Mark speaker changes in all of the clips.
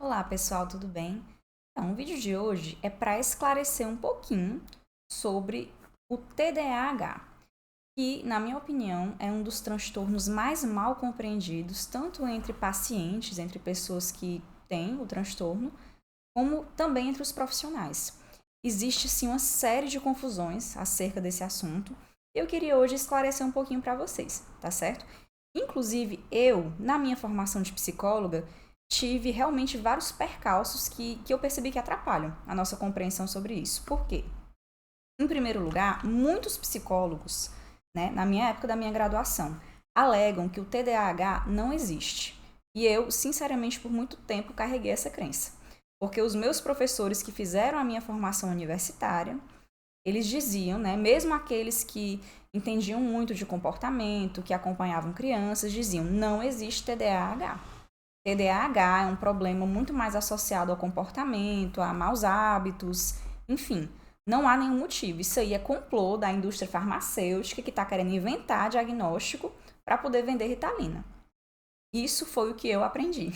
Speaker 1: Olá pessoal, tudo bem? Então, o vídeo de hoje é para esclarecer um pouquinho sobre o TDAH, que, na minha opinião, é um dos transtornos mais mal compreendidos, tanto entre pacientes, entre pessoas que têm o transtorno, como também entre os profissionais. Existe, sim, uma série de confusões acerca desse assunto. Eu queria hoje esclarecer um pouquinho para vocês, tá certo? Inclusive, eu, na minha formação de psicóloga, tive realmente vários percalços que eu percebi que atrapalham a nossa compreensão sobre isso. Por quê? Em primeiro lugar, muitos psicólogos, né, na minha época da minha graduação, alegam que o TDAH não existe. E eu, sinceramente, por muito tempo carreguei essa crença. Porque os meus professores que fizeram a minha formação universitária, eles diziam, né, mesmo aqueles que entendiam muito de comportamento, que acompanhavam crianças, diziam: não existe TDAH. TDAH é um problema muito mais associado ao comportamento, a maus hábitos, enfim, não há nenhum motivo. Isso aí é complô da indústria farmacêutica que está querendo inventar diagnóstico para poder vender Ritalina. Isso foi o que eu aprendi.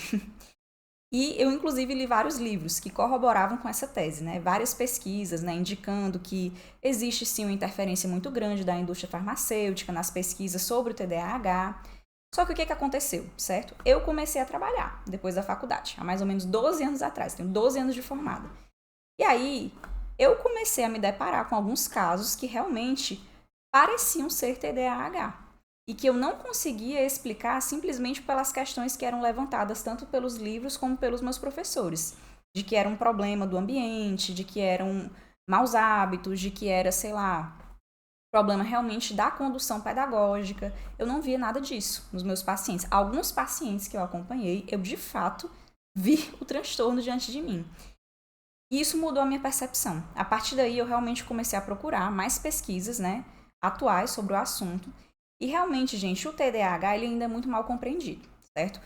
Speaker 1: E eu, inclusive, li vários livros que corroboravam com essa tese, né? Várias pesquisas, né, indicando que existe sim uma interferência muito grande da indústria farmacêutica nas pesquisas sobre o TDAH. Só que o que aconteceu, certo? Eu comecei a trabalhar depois da faculdade, há mais ou menos 12 anos atrás, tenho 12 anos de formada. E aí, eu comecei a me deparar com alguns casos que realmente pareciam ser TDAH e que eu não conseguia explicar simplesmente pelas questões que eram levantadas tanto pelos livros como pelos meus professores, de que era um problema do ambiente, de que eram maus hábitos, de que era, sei lá, problema realmente da condução pedagógica. Eu não via nada disso nos meus pacientes. Alguns pacientes que eu acompanhei, eu de fato vi o transtorno diante de mim. E isso mudou a minha percepção. A partir daí, eu realmente comecei a procurar mais pesquisas, né, atuais sobre o assunto. E realmente, gente, o TDAH ele ainda é muito mal compreendido, certo?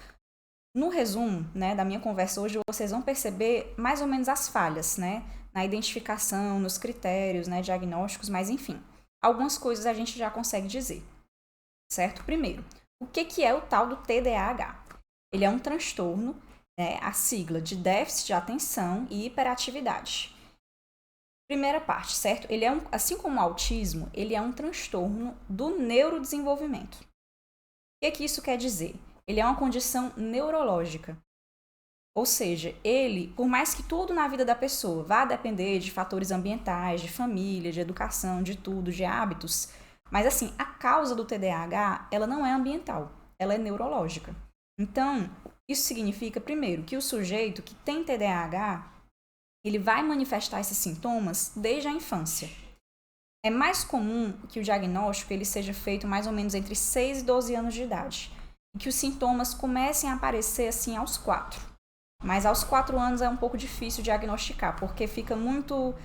Speaker 1: No resumo, né, da minha conversa hoje, vocês vão perceber mais ou menos as falhas, né, na identificação, nos critérios, né, diagnósticos, mas enfim, algumas coisas a gente já consegue dizer, certo? Primeiro, o que é o tal do TDAH? Ele é um transtorno, né, a sigla de déficit de atenção e hiperatividade. Primeira parte, certo? Ele é assim como o autismo, ele é um transtorno do neurodesenvolvimento. O que isso quer dizer? Ele é uma condição neurológica. Ou seja, ele, por mais que tudo na vida da pessoa vá depender de fatores ambientais, de família, de educação, de tudo, de hábitos, mas assim, a causa do TDAH, ela não é ambiental, ela é neurológica. Então, isso significa, primeiro, que o sujeito que tem TDAH, ele vai manifestar esses sintomas desde a infância. É mais comum que o diagnóstico ele seja feito mais ou menos entre 6 e 12 anos de idade, e que os sintomas comecem a aparecer assim aos 4. Mas aos 4 anos é um pouco difícil diagnosticar, porque fica muito...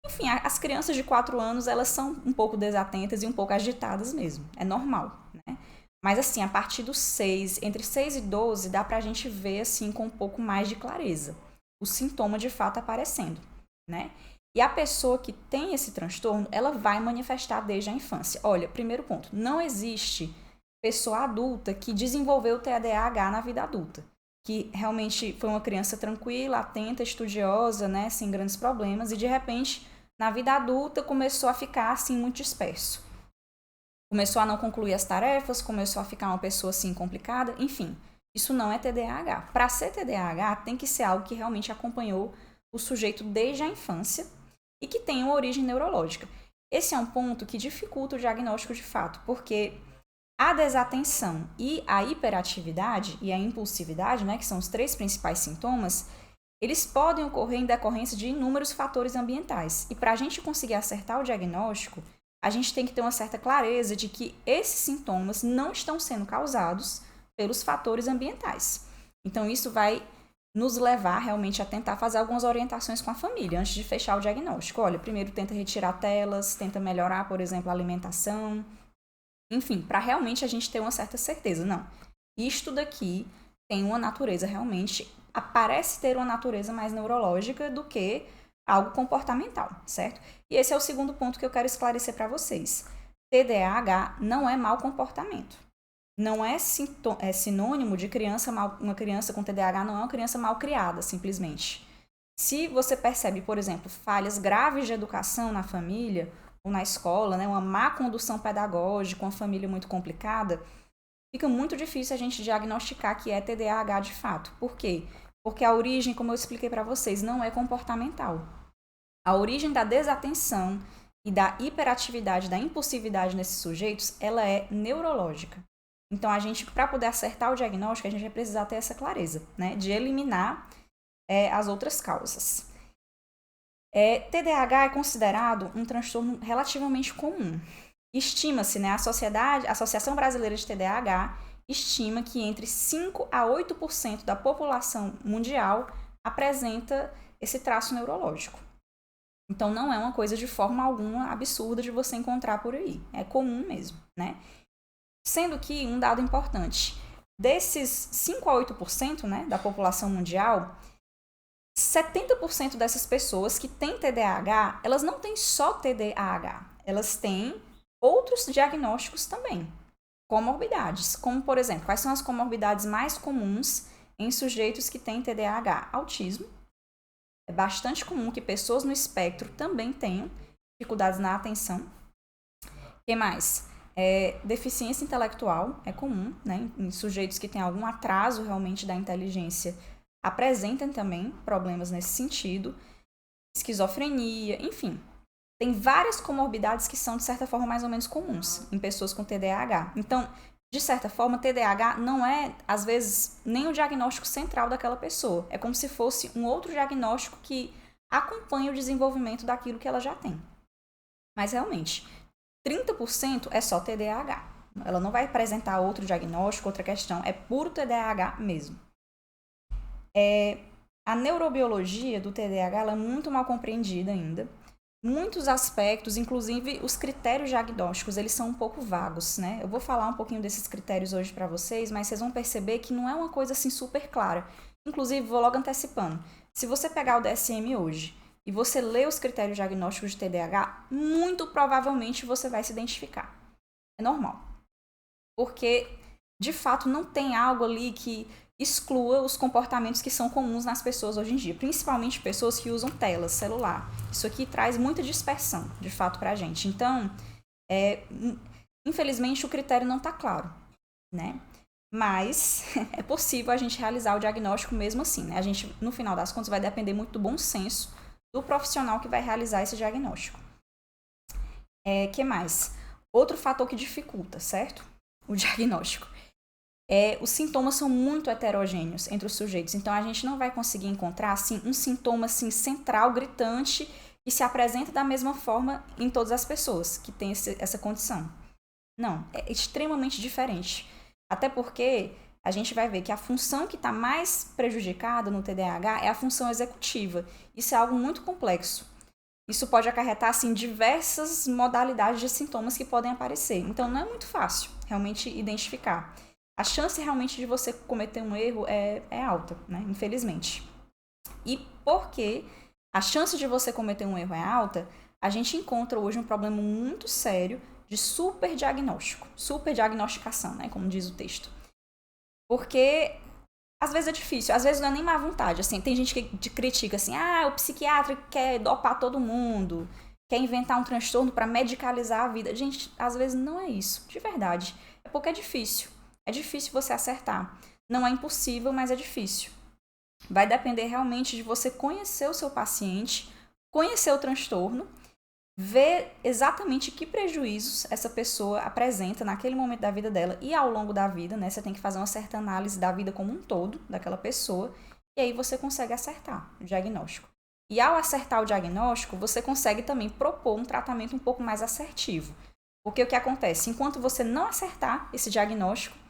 Speaker 1: Enfim, as crianças de 4 anos, elas são um pouco desatentas e um pouco agitadas mesmo. É normal, né? Mas assim, a partir dos 6, entre 6 e 12, dá pra gente ver assim com um pouco mais de clareza o sintoma de fato aparecendo, né? E a pessoa que tem esse transtorno, ela vai manifestar desde a infância. Olha, primeiro ponto, não existe pessoa adulta que desenvolveu o TDAH na vida adulta, que realmente foi uma criança tranquila, atenta, estudiosa, né, sem grandes problemas, e de repente, na vida adulta, começou a ficar assim muito disperso. Começou a não concluir as tarefas, começou a ficar uma pessoa assim complicada, enfim. Isso não é TDAH. Para ser TDAH, tem que ser algo que realmente acompanhou o sujeito desde a infância e que tem uma origem neurológica. Esse é um ponto que dificulta o diagnóstico de fato, porque a desatenção e a hiperatividade e a impulsividade, né, que são os 3 principais sintomas, eles podem ocorrer em decorrência de inúmeros fatores ambientais. E para a gente conseguir acertar o diagnóstico, a gente tem que ter uma certa clareza de que esses sintomas não estão sendo causados pelos fatores ambientais. Então, isso vai nos levar realmente a tentar fazer algumas orientações com a família antes de fechar o diagnóstico. Olha, primeiro tenta retirar telas, tenta melhorar, por exemplo, a alimentação. Enfim, para realmente a gente ter uma certa certeza. Não, isto daqui tem uma natureza realmente, parece ter uma natureza mais neurológica do que algo comportamental, certo? E esse é o segundo ponto que eu quero esclarecer para vocês. TDAH não é mau comportamento. não é, sinônimo de uma criança com TDAH não é uma criança mal criada, simplesmente. Se você percebe, por exemplo, falhas graves de educação na família ou na escola, né, uma má condução pedagógica, uma família muito complicada, fica muito difícil a gente diagnosticar que é TDAH de fato. Por quê? Porque a origem, como eu expliquei para vocês, não é comportamental. A origem da desatenção e da hiperatividade, da impulsividade nesses sujeitos, ela é neurológica. Então, a gente, para poder acertar o diagnóstico, a gente vai precisar ter essa clareza, né, de eliminar as outras causas. TDAH é considerado um transtorno relativamente comum. Estima-se, né, a Associação Brasileira de TDAH estima que entre 5 a 8% da população mundial apresenta esse traço neurológico. Então, não é uma coisa de forma alguma absurda de você encontrar por aí. É comum mesmo, né? Sendo que, um dado importante, desses 5 a 8%, né, da população mundial, 70% dessas pessoas que têm TDAH, elas não têm só TDAH, elas têm outros diagnósticos também, comorbidades, como, por exemplo, quais são as comorbidades mais comuns em sujeitos que têm TDAH? Autismo. É bastante comum que pessoas no espectro também tenham dificuldades na atenção. O que mais? Deficiência intelectual é comum, né? Em sujeitos que têm algum atraso realmente da inteligência apresentam também problemas nesse sentido. Esquizofrenia, enfim. Tem várias comorbidades que são, de certa forma, mais ou menos comuns em pessoas com TDAH. Então, de certa forma, TDAH não é, às vezes, nem o diagnóstico central daquela pessoa. É como se fosse um outro diagnóstico que acompanha o desenvolvimento daquilo que ela já tem. Mas, realmente, 30% é só TDAH. Ela não vai apresentar outro diagnóstico, outra questão. É puro TDAH mesmo. A neurobiologia do TDAH ela é muito mal compreendida ainda. Muitos aspectos, inclusive os critérios diagnósticos, eles são um pouco vagos, né? Eu vou falar um pouquinho desses critérios hoje para vocês, mas vocês vão perceber que não é uma coisa assim super clara. Inclusive, vou logo antecipando. Se você pegar o DSM hoje e você ler os critérios diagnósticos de TDAH, muito provavelmente você vai se identificar. É normal. Porque, de fato, não tem algo ali que exclua os comportamentos que são comuns nas pessoas hoje em dia, principalmente pessoas que usam telas, celular. Isso aqui traz muita dispersão, de fato, para a gente. Então, infelizmente, o critério não está claro, né? Mas é possível a gente realizar o diagnóstico mesmo assim, né? A gente, no final das contas, vai depender muito do bom senso do profissional que vai realizar esse diagnóstico. Que mais? Outro fator que dificulta, certo? O diagnóstico. Os sintomas são muito heterogêneos entre os sujeitos, então a gente não vai conseguir encontrar assim, um sintoma assim, central, gritante, que se apresenta da mesma forma em todas as pessoas que têm essa condição. Não, é extremamente diferente. Até porque a gente vai ver que a função que está mais prejudicada no TDAH é a função executiva. Isso é algo muito complexo. Isso pode acarretar assim, diversas modalidades de sintomas que podem aparecer. Então não é muito fácil realmente identificar. A chance realmente de você cometer um erro é alta, né? Infelizmente. E porque a chance de você cometer um erro é alta, a gente encontra hoje um problema muito sério de superdiagnóstico, superdiagnosticação, né? Como diz o texto. Porque às vezes é difícil, às vezes não é nem má vontade. Assim, tem gente que critica assim, o psiquiatra quer dopar todo mundo, quer inventar um transtorno para medicalizar a vida. Gente, às vezes não é isso, de verdade. É porque é difícil. É difícil você acertar. Não é impossível, mas é difícil. Vai depender realmente de você conhecer o seu paciente, conhecer o transtorno, ver exatamente que prejuízos essa pessoa apresenta naquele momento da vida dela e ao longo da vida, né? Você tem que fazer uma certa análise da vida como um todo daquela pessoa e aí você consegue acertar o diagnóstico. E ao acertar o diagnóstico, você consegue também propor um tratamento um pouco mais assertivo. Porque o que acontece? Enquanto você não acertar esse diagnóstico,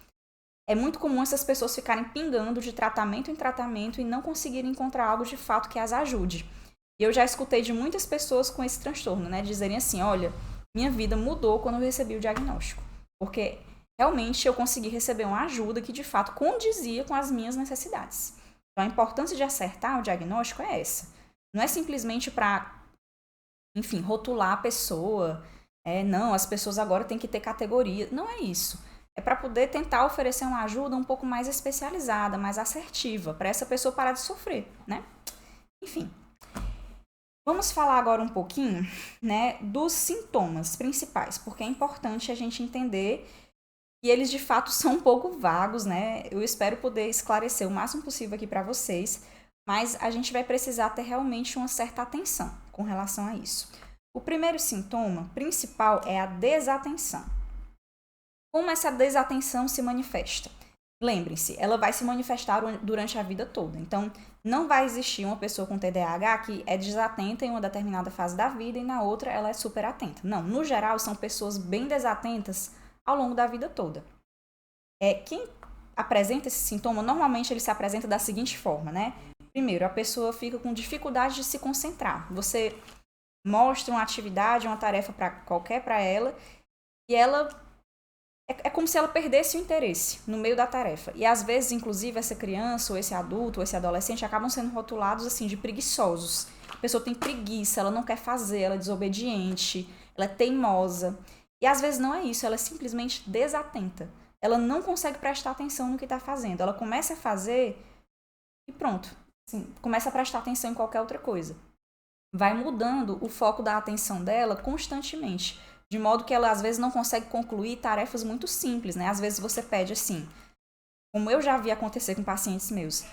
Speaker 1: é muito comum essas pessoas ficarem pingando de tratamento em tratamento e não conseguirem encontrar algo de fato que as ajude. E eu já escutei de muitas pessoas com esse transtorno, né? Dizerem assim, olha, minha vida mudou quando eu recebi o diagnóstico. Porque realmente eu consegui receber uma ajuda que de fato condizia com as minhas necessidades. Então a importância de acertar o diagnóstico é essa. Não é simplesmente para, enfim, rotular a pessoa. Não, as pessoas agora têm que ter categoria. Não é isso. é para poder tentar oferecer uma ajuda um pouco mais especializada, mais assertiva, para essa pessoa parar de sofrer, né? Enfim. Vamos falar agora um pouquinho, né, dos sintomas principais, porque é importante a gente entender que eles de fato são um pouco vagos, né? Eu espero poder esclarecer o máximo possível aqui para vocês, mas a gente vai precisar ter realmente uma certa atenção com relação a isso. O primeiro sintoma principal é a desatenção. Como essa desatenção se manifesta? Lembrem-se, ela vai se manifestar durante a vida toda. Então, não vai existir uma pessoa com TDAH que é desatenta em uma determinada fase da vida e na outra ela é super atenta. Não, no geral, são pessoas bem desatentas ao longo da vida toda. Quem apresenta esse sintoma, normalmente ele se apresenta da seguinte forma, né? Primeiro, a pessoa fica com dificuldade de se concentrar. Você mostra uma atividade, uma tarefa qualquer para ela e ela é como se ela perdesse o interesse no meio da tarefa. E às vezes, inclusive, essa criança, ou esse adulto, ou esse adolescente acabam sendo rotulados assim de preguiçosos. A pessoa tem preguiça, ela não quer fazer, ela é desobediente, ela é teimosa. E às vezes não é isso, ela é simplesmente desatenta. Ela não consegue prestar atenção no que está fazendo. Ela começa a fazer e pronto. Assim, começa a prestar atenção em qualquer outra coisa. Vai mudando o foco da atenção dela constantemente. De modo que ela, às vezes, não consegue concluir tarefas muito simples, né? Às vezes você pede assim, como eu já vi acontecer com pacientes meus,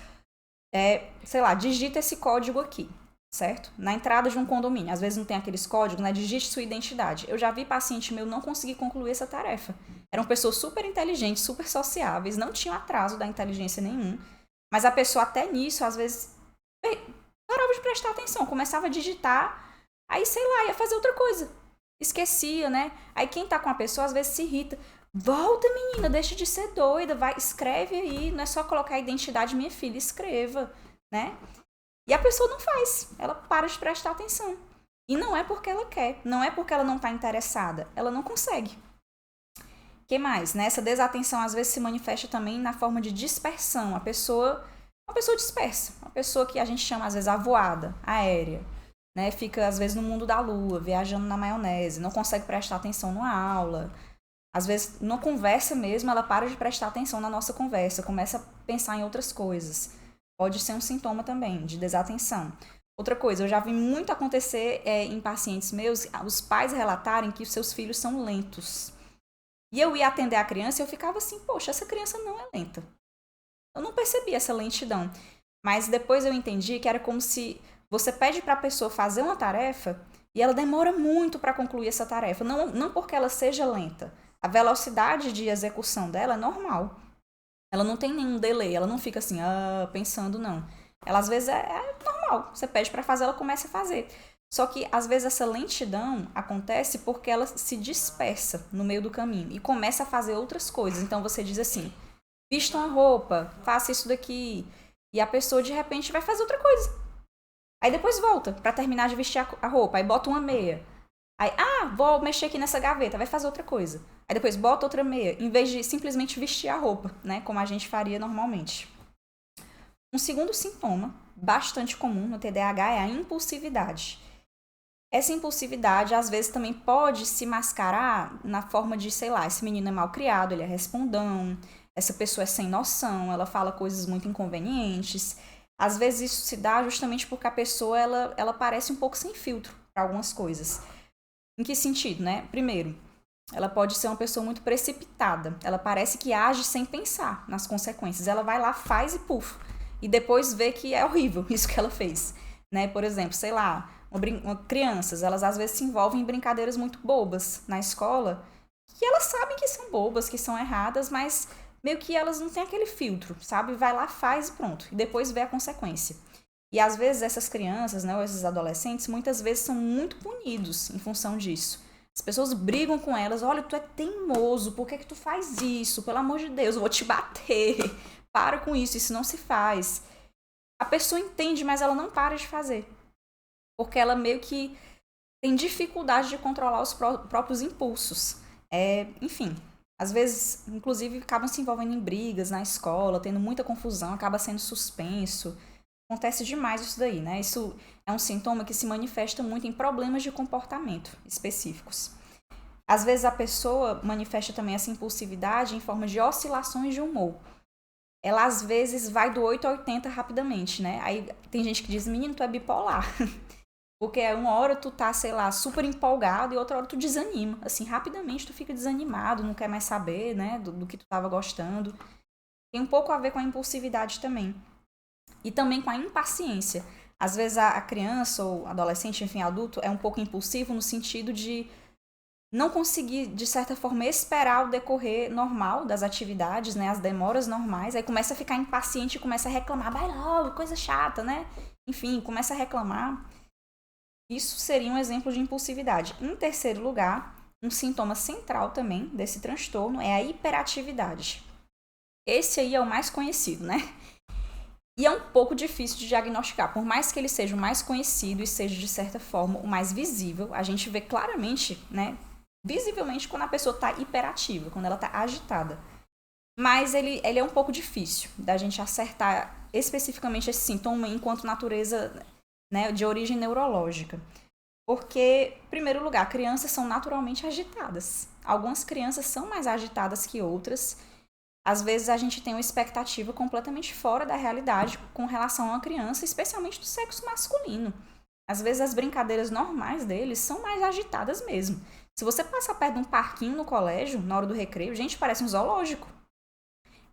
Speaker 1: sei lá, digita esse código aqui, certo? Na entrada de um condomínio. Às vezes não tem aqueles códigos, né? Digite sua identidade. Eu já vi paciente meu não conseguir concluir essa tarefa. Eram pessoas super inteligentes, super sociáveis, não tinham atraso da inteligência nenhum. Mas a pessoa até nisso, às vezes, parava de prestar atenção, começava a digitar, aí, sei lá, ia fazer outra coisa. Esquecia, né? Aí quem tá com a pessoa às vezes se irrita. Volta, menina, deixa de ser doida, vai, escreve aí, não é só colocar a identidade, minha filha, escreva, né? E a pessoa não faz, ela para de prestar atenção. E não é porque ela quer, não é porque ela não tá interessada, ela não consegue. O que mais, né? Essa desatenção às vezes se manifesta também na forma de dispersão. Uma pessoa dispersa, uma pessoa que a gente chama às vezes avoada, aérea. Né, fica, às vezes, no mundo da lua, viajando na maionese, não consegue prestar atenção numa aula. Às vezes, numa conversa mesmo, ela para de prestar atenção na nossa conversa, começa a pensar em outras coisas. Pode ser um sintoma também de desatenção. Outra coisa, eu já vi muito acontecer em pacientes meus, os pais relatarem que os seus filhos são lentos. E eu ia atender a criança e eu ficava assim, poxa, essa criança não é lenta. Eu não percebi essa lentidão. Mas depois eu entendi que era como se você pede para a pessoa fazer uma tarefa e ela demora muito para concluir essa tarefa. Não porque ela seja lenta. A velocidade de execução dela é normal. Ela não tem nenhum delay, ela não fica assim, pensando, não. Ela às vezes é normal. Você pede para fazer, ela começa a fazer. Só que às vezes essa lentidão acontece porque ela se dispersa no meio do caminho e começa a fazer outras coisas. Então você diz assim, vista uma roupa, faça isso daqui. E a pessoa de repente vai fazer outra coisa. Aí depois volta para terminar de vestir a roupa. Aí bota uma meia. Aí, vou mexer aqui nessa gaveta. Vai fazer outra coisa. Aí depois bota outra meia. Em vez de simplesmente vestir a roupa, né? Como a gente faria normalmente. Um segundo sintoma, bastante comum no TDAH, é a impulsividade. Essa impulsividade, às vezes, também pode se mascarar na forma de, sei lá, esse menino é mal criado, ele é respondão, essa pessoa é sem noção, ela fala coisas muito inconvenientes. Às vezes isso se dá justamente porque a pessoa ela parece um pouco sem filtro para algumas coisas. Em que sentido, né? Primeiro, ela pode ser uma pessoa muito precipitada. Ela parece que age sem pensar nas consequências. Ela vai lá, faz e puf. E depois vê que é horrível isso que ela fez. Né? Por exemplo, sei lá, crianças, elas às vezes se envolvem em brincadeiras muito bobas na escola, que elas sabem que são bobas, que são erradas, mas meio que elas não têm aquele filtro, sabe? Vai lá, faz e pronto. E depois vê a consequência. E às vezes essas crianças, né, ou esses adolescentes, muitas vezes são muito punidos em função disso. As pessoas brigam com elas, olha, tu é teimoso, por que tu faz isso? Pelo amor de Deus, eu vou te bater. Para com isso não se faz. A pessoa entende, mas ela não para de fazer. Porque ela meio que tem dificuldade de controlar os próprios impulsos. Enfim, às vezes, inclusive, acabam se envolvendo em brigas na escola, tendo muita confusão, acaba sendo suspenso. Acontece demais isso daí, né? Isso é um sintoma que se manifesta muito em problemas de comportamento específicos. Às vezes a pessoa manifesta também essa impulsividade em forma de oscilações de humor. Ela às vezes vai do 8 a 80 rapidamente, né? Aí tem gente que diz, menino, tu é bipolar. Porque uma hora tu tá, sei lá, super empolgado e outra hora tu desanima. Assim, rapidamente tu fica desanimado, não quer mais saber, né, do que tu tava gostando. Tem um pouco a ver com a impulsividade também. E também com a impaciência. Às vezes a criança ou adolescente, enfim, adulto, é um pouco impulsivo no sentido de não conseguir, de certa forma, esperar o decorrer normal das atividades, né, as demoras normais, aí começa a ficar impaciente e começa a reclamar, vai logo, coisa chata, né? Enfim, começa a reclamar. Isso seria um exemplo de impulsividade. Em terceiro lugar, um sintoma central também desse transtorno é a hiperatividade. Esse aí é o mais conhecido, né? E é um pouco difícil de diagnosticar, por mais que ele seja o mais conhecido e seja, de certa forma, o mais visível, a gente vê claramente, né, visivelmente quando a pessoa está hiperativa, quando ela está agitada. Mas ele é um pouco difícil da gente acertar especificamente esse sintoma enquanto natureza, né, de origem neurológica. Porque, em primeiro lugar, crianças são naturalmente agitadas. Algumas crianças são mais agitadas que outras. Às vezes a gente tem uma expectativa completamente fora da realidade com relação a uma criança, especialmente do sexo masculino. Às vezes as brincadeiras normais deles são mais agitadas mesmo. Se você passar perto de um parquinho no colégio, na hora do recreio, gente, parece um zoológico.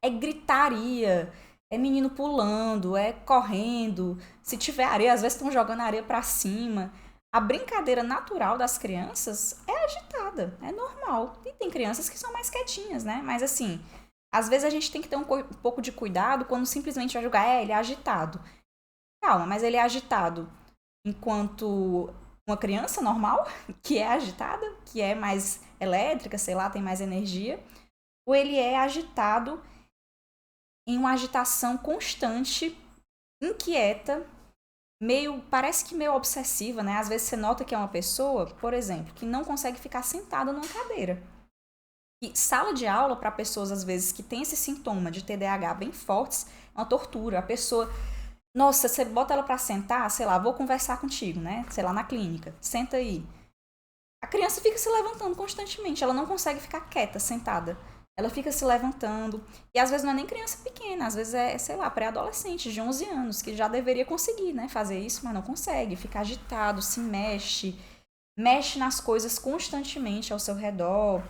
Speaker 1: É gritaria, é menino pulando, é correndo. Se tiver areia, às vezes estão jogando areia para cima. A brincadeira natural das crianças é agitada, é normal. E tem crianças que são mais quietinhas, né? Mas assim, às vezes a gente tem que ter um pouco de cuidado quando simplesmente vai julgar, ele é agitado. Calma, mas ele é agitado enquanto uma criança normal, que é agitada, que é mais elétrica, sei lá, tem mais energia, ou ele é agitado em uma agitação constante, inquieta, parece que meio obsessiva, né? Às vezes você nota que é uma pessoa, por exemplo, que não consegue ficar sentada numa cadeira. E sala de aula para pessoas, às vezes, que tem esse sintoma de TDAH bem fortes, é uma tortura. A pessoa, nossa, você bota ela para sentar, sei lá, vou conversar contigo, né? Sei lá, na clínica, senta aí. A criança fica se levantando constantemente, ela não consegue ficar quieta, sentada. Ela fica se levantando. E às vezes não é nem criança pequena, às vezes é, sei lá, pré-adolescente de 11 anos, que já deveria conseguir, né, fazer isso, mas não consegue. Fica agitado, se mexe, mexe nas coisas constantemente ao seu redor.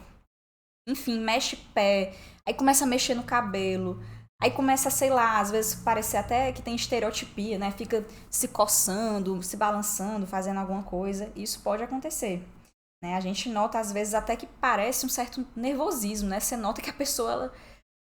Speaker 1: Enfim, mexe pé, aí começa a mexer no cabelo, aí começa, sei lá, às vezes parecer até que tem estereotipia, né? Fica se coçando, se balançando, fazendo alguma coisa. Isso pode acontecer. Né? A gente nota, às vezes, até que parece um certo nervosismo, né? Você nota que a pessoa ela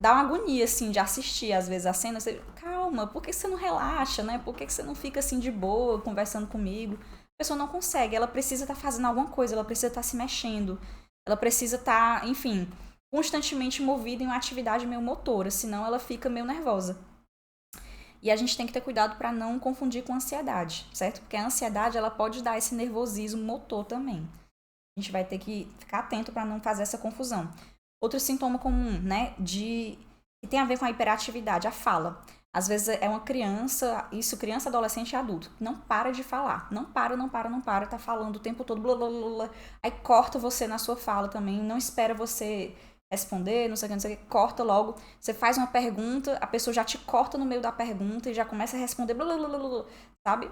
Speaker 1: dá uma agonia, assim, de assistir, às vezes, a cena. Você, calma, por que você não relaxa, né? Por que você não fica, assim, de boa, conversando comigo? A pessoa não consegue, ela precisa estar fazendo alguma coisa, ela precisa estar se mexendo. Ela precisa estar, enfim, constantemente movida em uma atividade meio motora, senão ela fica meio nervosa. E a gente tem que ter cuidado para não confundir com ansiedade, certo? Porque a ansiedade ela pode dar esse nervosismo motor também. A gente vai ter que ficar atento para não fazer essa confusão. Outro sintoma comum, né, que tem a ver com a hiperatividade, a fala. Às vezes é uma criança, criança, adolescente e adulto, não para de falar. Não para, tá falando o tempo todo, blá, blá, blá, blá. Aí corta você na sua fala também, não espera você responder, não sei o que, corta logo. Você faz uma pergunta, a pessoa já te corta no meio da pergunta e já começa a responder, blá, blá, blá, blá, sabe?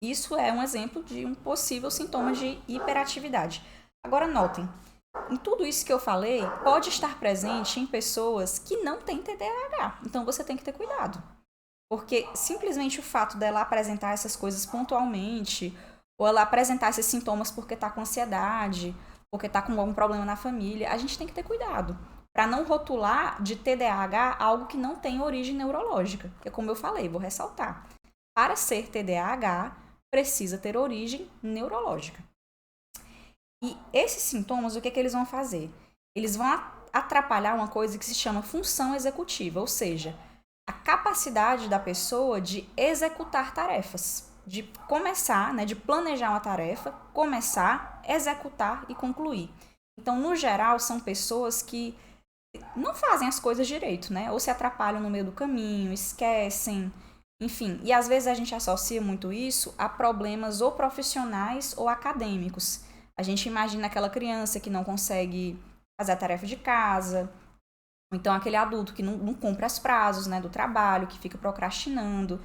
Speaker 1: Isso é um exemplo de um possível sintoma de hiperatividade. Agora notem, em tudo isso que eu falei, pode estar presente em pessoas que não têm TDAH. Então você tem que ter cuidado. Porque simplesmente o fato dela apresentar essas coisas pontualmente, ou ela apresentar esses sintomas porque está com ansiedade, porque está com algum problema na família, a gente tem que ter cuidado. Para não rotular de TDAH algo que não tem origem neurológica. Porque, como eu falei, vou ressaltar. Para ser TDAH, precisa ter origem neurológica. E esses sintomas, o que eles vão fazer? Eles vão atrapalhar uma coisa que se chama função executiva, ou seja, a capacidade da pessoa de executar tarefas, de começar, né, de planejar uma tarefa, começar, executar e concluir. Então, no geral, são pessoas que não fazem as coisas direito, né? Ou se atrapalham no meio do caminho, esquecem, enfim. E às vezes a gente associa muito isso a problemas ou profissionais ou acadêmicos. A gente imagina aquela criança que não consegue fazer a tarefa de casa, ou então aquele adulto que não cumpre os prazos, né, do trabalho, que fica procrastinando.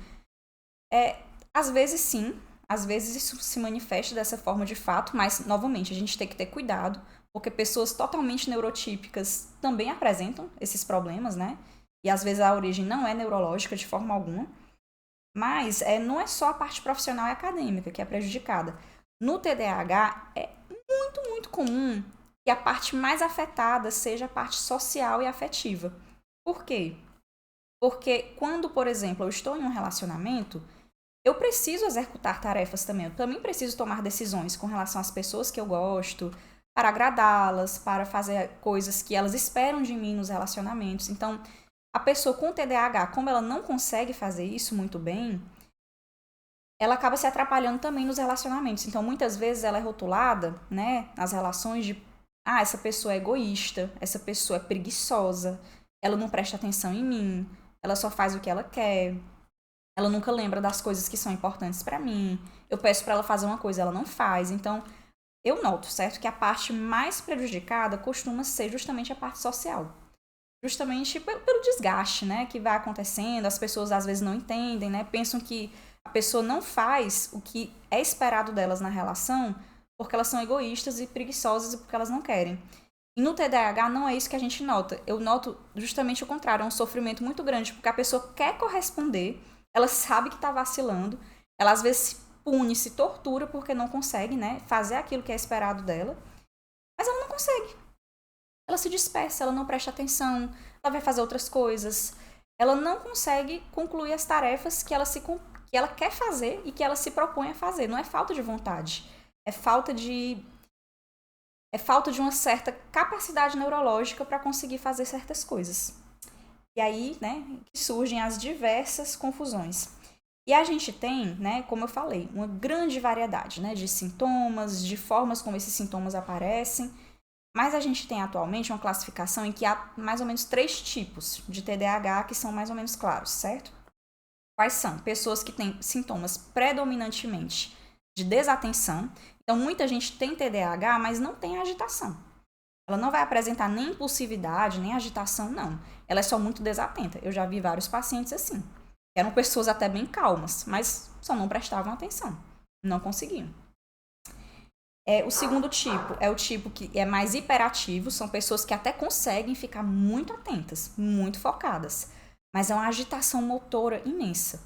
Speaker 1: Às vezes sim, às vezes isso se manifesta dessa forma de fato, mas, novamente, a gente tem que ter cuidado, porque pessoas totalmente neurotípicas também apresentam esses problemas, né? E às vezes a origem não é neurológica de forma alguma. Mas não é só a parte profissional e acadêmica que é prejudicada. No TDAH, é muito, muito comum que a parte mais afetada seja a parte social e afetiva. Por quê? Porque quando, por exemplo, eu estou em um relacionamento, eu preciso executar tarefas também. Eu também preciso tomar decisões com relação às pessoas que eu gosto, para agradá-las, para fazer coisas que elas esperam de mim nos relacionamentos. Então, a pessoa com TDAH, como ela não consegue fazer isso muito bem, ela acaba se atrapalhando também nos relacionamentos. Então, muitas vezes ela é rotulada, né, nas relações de essa pessoa é egoísta, essa pessoa é preguiçosa, ela não presta atenção em mim, ela só faz o que ela quer, ela nunca lembra das coisas que são importantes para mim, eu peço para ela fazer uma coisa, ela não faz. Então, eu noto, certo, que a parte mais prejudicada costuma ser justamente a parte social. Justamente pelo desgaste, né, que vai acontecendo, as pessoas às vezes não entendem, né, pensam que a pessoa não faz o que é esperado delas na relação porque elas são egoístas e preguiçosas e porque elas não querem. E no TDAH não é isso que a gente nota. Eu noto justamente o contrário, é um sofrimento muito grande, porque a pessoa quer corresponder, ela sabe que está vacilando, ela às vezes se pune, se tortura porque não consegue, né, fazer aquilo que é esperado dela, mas ela não consegue. Ela se dispersa, ela não presta atenção, ela vai fazer outras coisas, ela não consegue concluir as tarefas que ela quer fazer e que ela se propõe a fazer. Não é falta de vontade, é falta de uma certa capacidade neurológica para conseguir fazer certas coisas. E aí, né, surgem as diversas confusões. E a gente tem, né, como eu falei, uma grande variedade, né, de sintomas, de formas como esses sintomas aparecem. Mas a gente tem atualmente uma classificação em que há mais ou menos 3 tipos de TDAH que são mais ou menos claros, certo? Quais são? Pessoas que têm sintomas predominantemente de desatenção. Então, muita gente tem TDAH, mas não tem agitação. Ela não vai apresentar nem impulsividade, nem agitação, não. Ela é só muito desatenta. Eu já vi vários pacientes assim. Eram pessoas até bem calmas, mas só não prestavam atenção. Não conseguiam. O segundo tipo é o tipo que é mais hiperativo, são pessoas que até conseguem ficar muito atentas, muito focadas, mas é uma agitação motora imensa.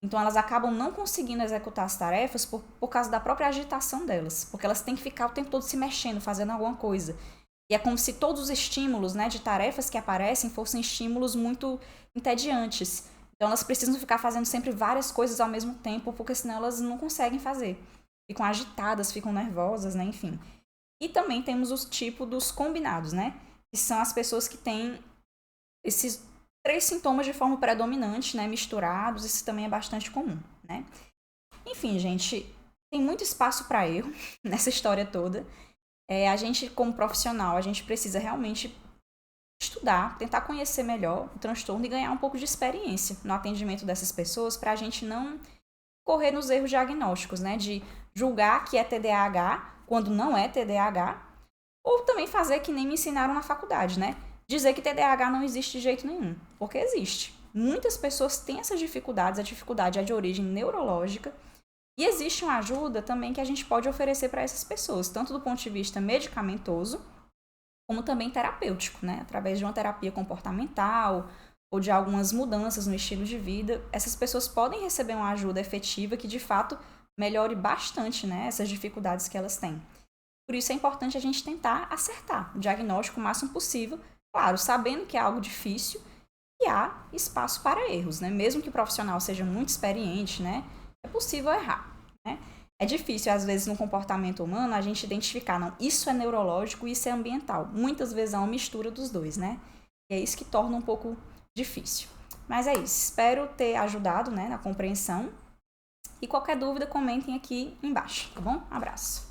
Speaker 1: Então elas acabam não conseguindo executar as tarefas por causa da própria agitação delas, porque elas têm que ficar o tempo todo se mexendo, fazendo alguma coisa. E é como se todos os estímulos, né, de tarefas que aparecem fossem estímulos muito entediantes. Então elas precisam ficar fazendo sempre várias coisas ao mesmo tempo, porque senão elas não conseguem fazer. Ficam agitadas, ficam nervosas, né? Enfim. E também temos os tipos dos combinados, né? Que são as pessoas que têm esses 3 sintomas de forma predominante, né? Misturados, isso também é bastante comum, né? Enfim, gente, tem muito espaço para erro nessa história toda. A gente, como profissional, a gente precisa realmente estudar, tentar conhecer melhor o transtorno e ganhar um pouco de experiência no atendimento dessas pessoas para a gente não correr nos erros diagnósticos, né? De julgar que é TDAH quando não é TDAH, ou também fazer que nem me ensinaram na faculdade, né? Dizer que TDAH não existe de jeito nenhum, porque existe. Muitas pessoas têm essas dificuldades, a dificuldade é de origem neurológica, e existe uma ajuda também que a gente pode oferecer para essas pessoas, tanto do ponto de vista medicamentoso, como também terapêutico, né? Através de uma terapia comportamental, ou de algumas mudanças no estilo de vida, essas pessoas podem receber uma ajuda efetiva que, de fato, melhore bastante, né, essas dificuldades que elas têm. Por isso é importante a gente tentar acertar o diagnóstico o máximo possível, claro, sabendo que é algo difícil e há espaço para erros, né? Mesmo que o profissional seja muito experiente, né, é possível errar, né? É difícil, às vezes, no comportamento humano, a gente identificar, não, isso é neurológico, isso é ambiental. Muitas vezes há uma mistura dos dois, né? E é isso que torna um pouco difícil. Mas é isso. Espero ter ajudado, né, na compreensão. E qualquer dúvida, comentem aqui embaixo, tá bom? Abraço.